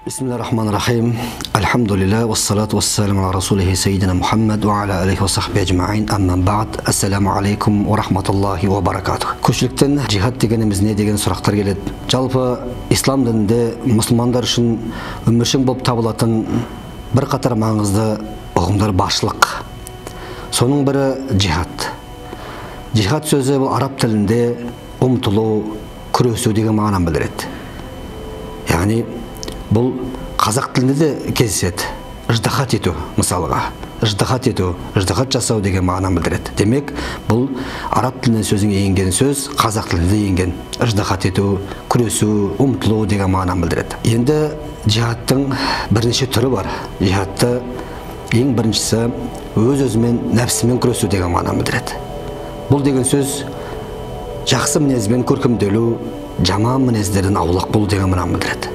Bismillahirrahmanirrahim. Alhamdulillah, wassalatu wassalamu ala rasulihi sayyidina Muhammad wa ala alihi wa sahbihi ajma'in. Amma ba'd. Assalamu alaikum wa rahmatullahi wa barakatuh. Көпшіліктен жихад дегеніміз не деген сұрақтар келеді. Жалпы ислам дінінде мұсылмандар үшін өміршең болып табылатын бір қатар маңызды ұғымдар баршылық. Соның бірі жихад. Жихад сөзі бұл араб тілінде ұмтылу, күресу деген мағынаны білдіреді. Яғни бұл қазақ тілінде де кездеседі. Ыждихат ету, мысалға. Ыждихат жасау деген мағынаны білдіреді. Демек, бұл араб тілінен сөзіне енген сөз қазақ тілінде енген. Ыждихат ету, күресу, ұмтылу деген мағынаны білдіреді. Енді жихадтың бірнеше түрі бар. Жихадты ең біріншісі өз-өзімен, нәпсімен күресу деген мағынаны білдіреді. Бұл деген сөз жақсы мінезбен көркемделу, жаман мінездерден аулақ болу деген мағынаны білдіреді.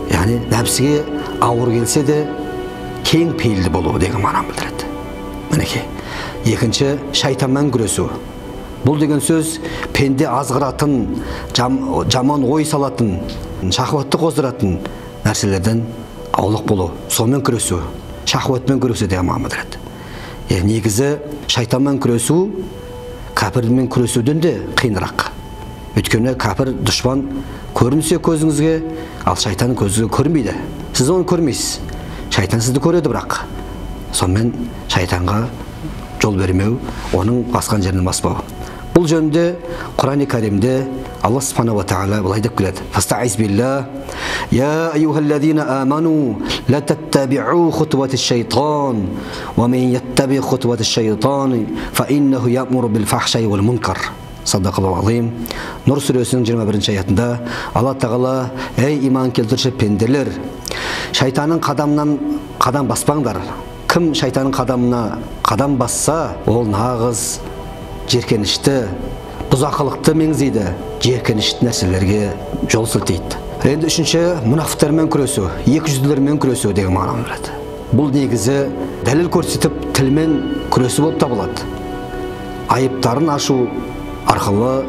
Яғни нәпсіге ауыр келсе де кең пейілді болу деген мағынаны білдіреді. Мінекей. Екінші, шайтанмен күресу. Бұл деген сөз пенде азғыратын, жаман ой салатын, шахуатты қоздыратын нәрселерден аулақ болу, сонымен күресу, шахуатмен күресу деген мағынаны білдіреді. Негізі шайтанмен күресу кәпірмен күресуден де қиынырақ. Өйткені кәпір дұшпан көрінсе көзіңізге, ал шайтан көзіңізге көрінбейді. Сіз оны көрмейсіз. Шайтан сізді көреді бірақ. Сонымен шайтанға жол бермеу, оның басқан жерінен баспау. Бұл жөнінде Құран-ы Кәрімде Алла Субханаху ва Тағала былай деп келеді. Фастаиз билла, я айюхаллазина аману, ла таттабиу хутвати шайтан, ва мен яттаби хутвати шайтани, фа иннаху ямуру бил фахшай вал мункар. Садақаллаху алейм. Нұр сүресінің 21-ші аятында Алла Тағала: ей иман келтіруші пенделер, шайтанның қадамынан қадам баспаңдар. Кім шайтанның қадамына қадам басса, ол нағыз жеркенішті, бұзақылықты меңзейді, жеркенішті нәрселерге жол сілтейді. Енді үшінші, мұнафықтармен күресу, екіжүзділермен күресу деген мағынаны біледі. Бұл негізі дәлел көрсетіп тілмен күресу болып табылады. Айыптарын ашу арқылы,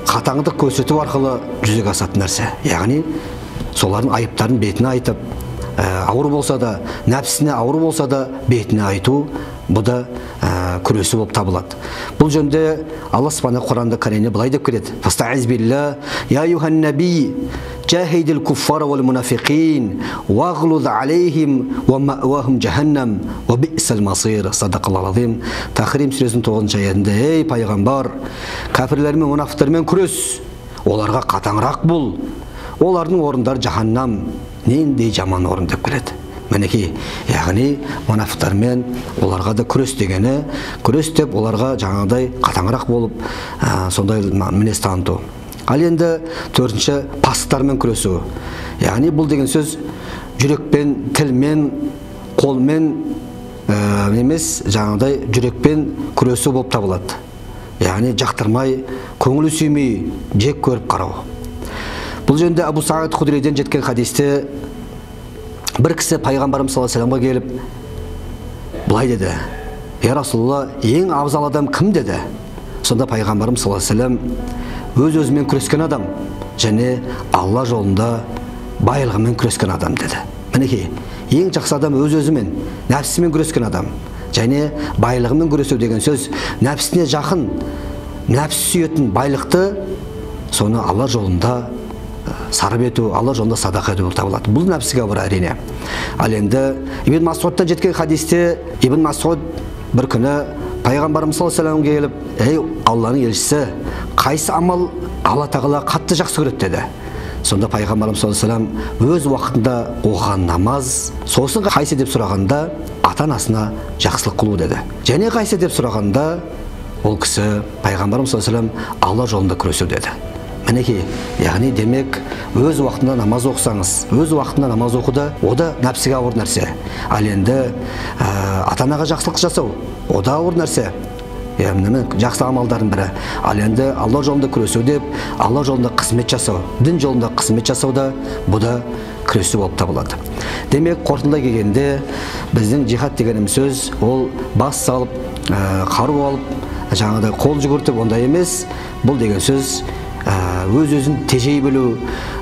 қатаңдық көрсету арқылы жүзеге асатын нәрсе. Яғни солардың айыптарын бетіне айтып, ауыр болса да, нәпсісіне ауыр болса да бетіне айту, бұл да күресу болып табылады. Бұл жөнде Алла Субханаху Құранда Кәрімде былай деп келеді. Фастаиз билла, я юхан наби, жахидил куффара вал мунафиқин, вағлуз алейхим, ва маъвахум джаханнам, ва би'сал масир. Садақаллаху алейм. Тахрим сүресінің 9-шы аятында: ей пайғамбар, кәпірлермен, мұнафықтармен күрес, оларға қатаңырақ бол, олардың орындары жаханнам, нендей жаман орын деп келеді. Мінекей, яғни мұнафықтармен оларға да күрес дегені, күрес деп оларға жаңағыдай қатаңырақ болып, сондай мінез таныту. Ал енді төртінші, пастықтармен күресу. Яғни бұл деген сөз жүрекпен, тілмен, қолмен емес, жаңағыдай жүрекпен күресу болып табылады. Яғни жақтырмай, көңілі сүймей, жек көріп қарау. Бұл жөнінде Абу Саид Худриден жеткен хадисте бір кісі пайғамбарымыз саллаллаху алейхи ва салламға келіп былай деді: я Расулалла, ең абзал адам кім деді? Сонда пайғамбарымыз саллаллаху алейхи ва саллям өз-өзімен күрескен адам және Алла жолында байлығымен күрескен адам деді. Мінекей, ең жақсы адам өз-өзімен, нәпсімен күрескен адам және байлығымен күресу деген сөз нәпсіне жақын, нәпсі сүйетін байлықты соны Алла жолында сарып ету, Алла жолында садақа ету болып табылады. Бұл нәпсіге бар әрине. Ал енді Ибн Масудтан жеткен хадисте Ибн Масуд бір күні пайғамбарымыз саллаллаху алейхи ва салламға келіп: ей Алланың елшісі, қайсы амал Алла Тағала қатты жақсы көреді деді. Сонда пайғамбарымыз саллаллаху алейхи ва саллям өз уақытында оқыған намаз, сосын қайсы деп сұрағанда ата-анасына жақсылық қылу деді. Және қайсы деп сұрағанда ол кісі пайғамбарымыз саллаллаху алейхи ва саллям Алла жолында күресу деді. Мінекей, яғни демек, өз уақытында намаз оқысаңыз, өз уақытында намаз оқуды, о да нәпсіге ауыр нәрсе. Ал енді ата-анаға жақсылық жасау, о да ауыр нәрсе. Жақсы амалдардың бірі. Ал енді Алла жолында күресу деп, Алла жолында қызмет жасау, дін жолында қызмет жасау да, бұл да күресу болып табылады. Демек, қорытындылай келгенде, біздің жихад дегеніміз сөз, ол бас салып, қару алып, жаңағыдай қол жүгіртіп, ондай емес. Бұл деген сөз өз өзін тежей білу,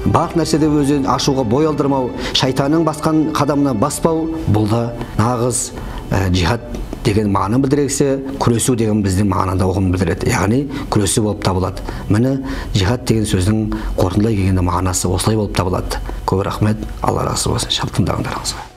барлық нәрседе өзін ашуға бой алдырмау, шайтанның басқан қадамына баспау, бұл да нағыз жихад деген мағына білдірексе, күресу деген біздің мағынада ұғым білдіреді. Яғни күресу болып табылады. Міне жихад деген сөздің қорытындылай келгенде мағынасы осылай болып табылады. Көп рахмет, Алла разы болсын. Тыңдағандарыңызға.